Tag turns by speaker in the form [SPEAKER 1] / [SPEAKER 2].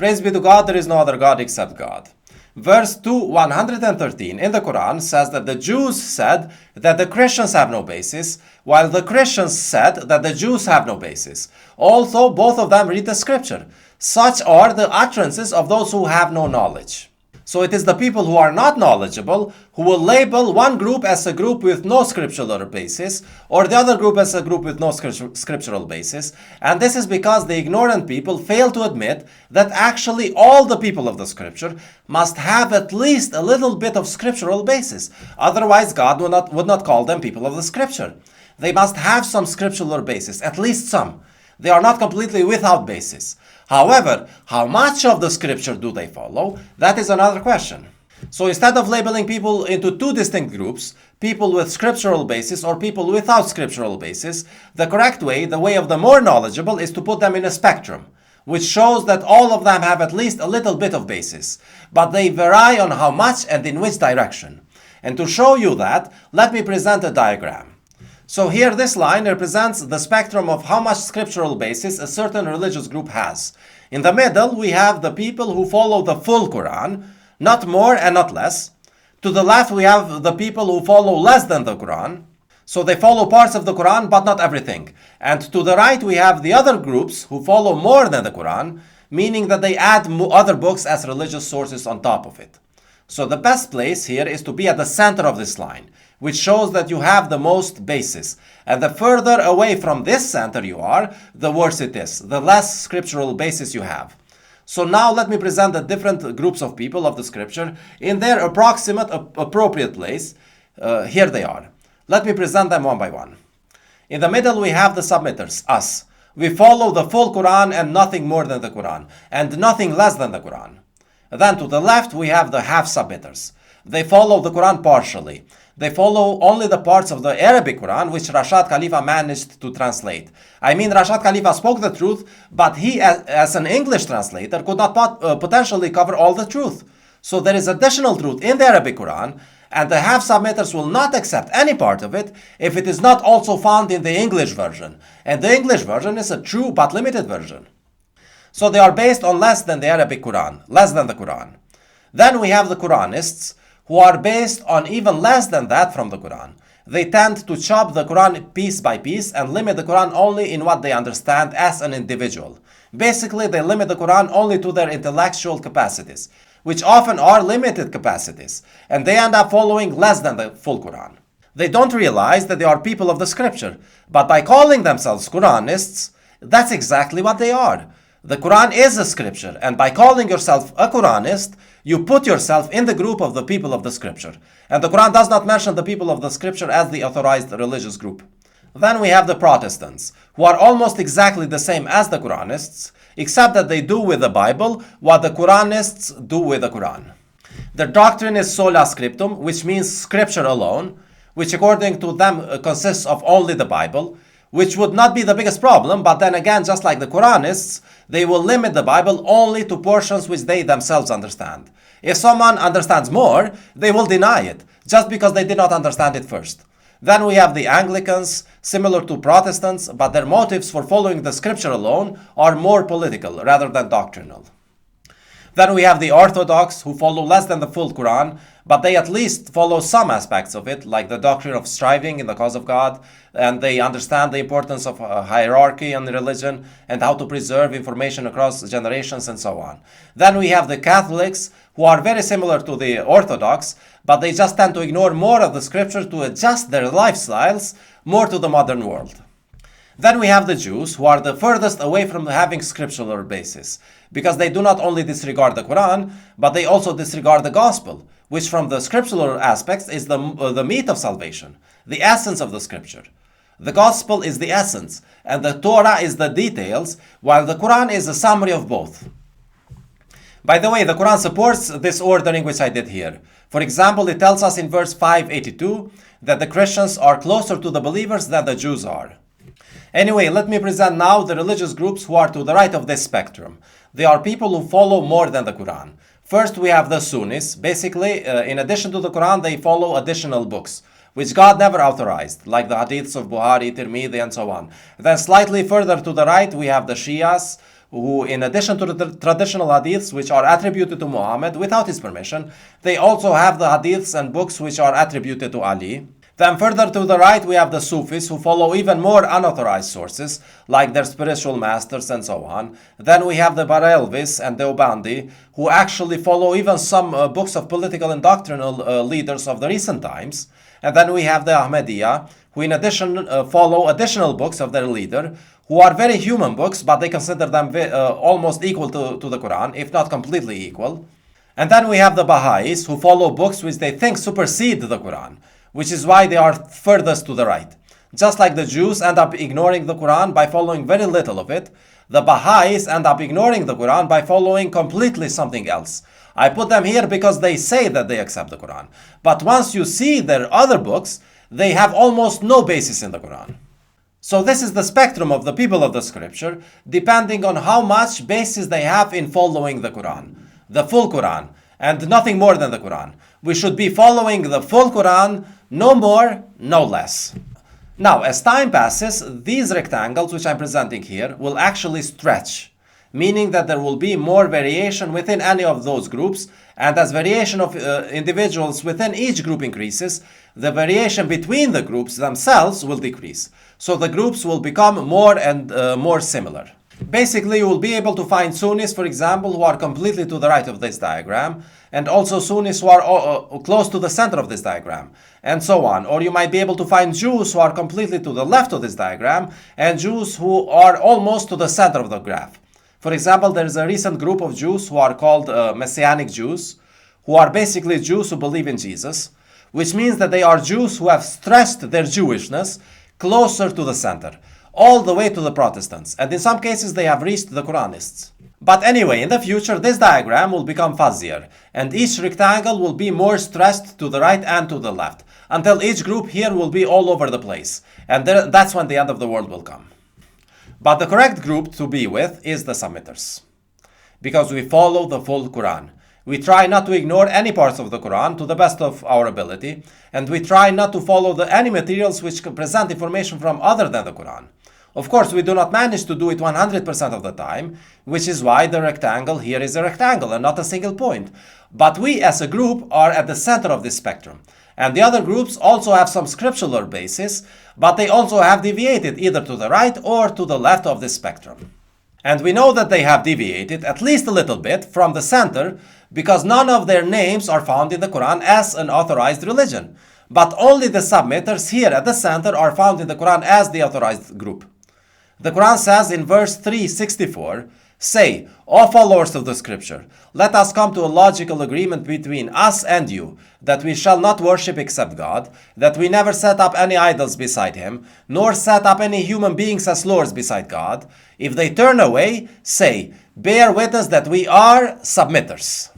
[SPEAKER 1] Praise be to God, there is no other God except God. Verse 113 in the Quran says that the Jews said that the Christians have no basis, while the Christians said that the Jews have no basis. Although both of them read the scripture. Such are the utterances of those who have no knowledge. So it is the people who are not knowledgeable who will label one group as a group with no scriptural basis, or the other group as a group with no scriptural basis. And this is because the ignorant people fail to admit that actually all the people of the scripture must have at least a little bit of scriptural basis. Otherwise, God would not call them people of the scripture. They must have some scriptural basis, at least some. They are not completely without basis. However, how much of the scripture do they follow? That is another question. So instead of labeling people into two distinct groups, people with scriptural basis or people without scriptural basis, the correct way, the way of the more knowledgeable, is to put them in a spectrum, which shows that all of them have at least a little bit of basis, but they vary on how much and in which direction. And to show you that, let me present a diagram. So here this line represents the spectrum of how much scriptural basis a certain religious group has. In the middle, we have the people who follow the full Quran, not more and not less. To the left, we have the people who follow less than the Quran. So they follow parts of the Quran, but not everything. And to the right, we have the other groups who follow more than the Quran, meaning that they add other books as religious sources on top of it. So the best place here is to be at the center of this line, which shows that you have the most basis. And the further away from this center you are, the worse it is, the less scriptural basis you have. So now let me present the different groups of people of the scripture in their approximate appropriate place. Here they are. Let me present them one by one. In the middle we have the submitters, us. We follow the full Quran and nothing more than the Quran, and nothing less than the Quran. Then to the left we have the half-submitters. They follow the Quran partially. They follow only the parts of the Arabic Quran which Rashad Khalifa managed to translate. I mean, Rashad Khalifa spoke the truth, but he as an English translator could not potentially cover all the truth. So there is additional truth in the Arabic Quran, and the half-submitters will not accept any part of it if it is not also found in the English version. And the English version is a true but limited version. So they are based on less than the Arabic Quran, less than the Quran. Then we have the Quranists, who are based on even less than that from the Quran. They tend to chop the Quran piece by piece and limit the Quran only in what they understand as an individual. Basically, they limit the Quran only to their intellectual capacities, which often are limited capacities, and they end up following less than the full Quran. They don't realize that they are people of the scripture, but by calling themselves Quranists, that's exactly what they are. The Quran is a scripture, and by calling yourself a Quranist, you put yourself in the group of the people of the scripture. And the Quran does not mention the people of the scripture as the authorized religious group. Then we have the Protestants, who are almost exactly the same as the Quranists, except that they do with the Bible what the Quranists do with the Quran. Their doctrine is sola scriptum, which means scripture alone, which according to them consists of only the Bible, which would not be the biggest problem, but then again, just like the Quranists, they will limit the Bible only to portions which they themselves understand. If someone understands more, they will deny it, just because they did not understand it first. Then we have the Anglicans, similar to Protestants, but their motives for following the scripture alone are more political rather than doctrinal. Then we have the Orthodox, who follow less than the full Quran, but they at least follow some aspects of it, like the doctrine of striving in the cause of God, and they understand the importance of hierarchy in religion and how to preserve information across generations and so on. Then we have the Catholics, who are very similar to the Orthodox, but they just tend to ignore more of the scripture to adjust their lifestyles more to the modern world. Then we have the Jews, who are the furthest away from having scriptural basis, because they do not only disregard the Quran, but they also disregard the gospel, which from the scriptural aspects is the meat of salvation, the essence of the scripture. The gospel is the essence, and the Torah is the details, while the Quran is a summary of both. By the way, the Quran supports this ordering which I did here. For example, it tells us in verse 582 that the Christians are closer to the believers than the Jews are. Anyway, let me present now the religious groups who are to the right of this spectrum. They are people who follow more than the Quran. First, we have the Sunnis. Basically, in addition to the Quran, they follow additional books, which God never authorized, like the hadiths of Buhari, Tirmidhi, and so on. Then slightly further to the right, we have the Shias, who, in addition to the traditional hadiths which are attributed to Muhammad without his permission, they also have the hadiths and books which are attributed to Ali. Then further to the right, we have the Sufis, who follow even more unauthorized sources, like their spiritual masters and so on. Then we have the Barelvis and the Obandi, who actually follow even some books of political and doctrinal leaders of the recent times. And then we have the Ahmadiyya, who in addition follow additional books of their leader, who are very human books, but they consider them almost equal to the Quran, if not completely equal. And then we have the Baha'is, who follow books which they think supersede the Quran, which is why they are furthest to the right. Just like the Jews end up ignoring the Quran by following very little of it, the Baha'is end up ignoring the Quran by following completely something else. I put them here because they say that they accept the Quran. But once you see their other books, they have almost no basis in the Quran. So this is the spectrum of the people of the scripture, depending on how much basis they have in following the Quran. The full Quran, and nothing more than the Quran. We should be following the full Quran, no more, no less. Now, as time passes, these rectangles which I'm presenting here will actually stretch, meaning that there will be more variation within any of those groups, and as variation of individuals within each group increases, the variation between the groups themselves will decrease. So the groups will become more and more similar. Basically, you will be able to find Sunnis, for example, who are completely to the right of this diagram, and also Sunnis who are close to the center of this diagram, and so on. Or you might be able to find Jews who are completely to the left of this diagram, and Jews who are almost to the center of the graph. For example, there is a recent group of Jews who are called Messianic Jews, who are basically Jews who believe in Jesus, which means that they are Jews who have stressed their Jewishness closer to the center, all the way to the Protestants, and in some cases they have reached the Quranists. But anyway, in the future this diagram will become fuzzier, and each rectangle will be more stressed to the right and to the left, until each group here will be all over the place, and that's when the end of the world will come. But the correct group to be with is the submitters, because we follow the full Quran. We try not to ignore any parts of the Quran to the best of our ability, and we try not to follow any materials which can present information from other than the Quran. Of course, we do not manage to do it 100% of the time, which is why the rectangle here is a rectangle and not a single point. But we as a group are at the center of this spectrum. And the other groups also have some scriptural basis, but they also have deviated either to the right or to the left of this spectrum. And we know that they have deviated at least a little bit from the center because none of their names are found in the Quran as an authorized religion. But only the submitters here at the center are found in the Quran as the authorized group. The Quran says in verse 364, "Say, O followers of the scripture, let us come to a logical agreement between us and you, that we shall not worship except God, that we never set up any idols beside him, nor set up any human beings as lords beside God. If they turn away, say, bear witness that we are submitters."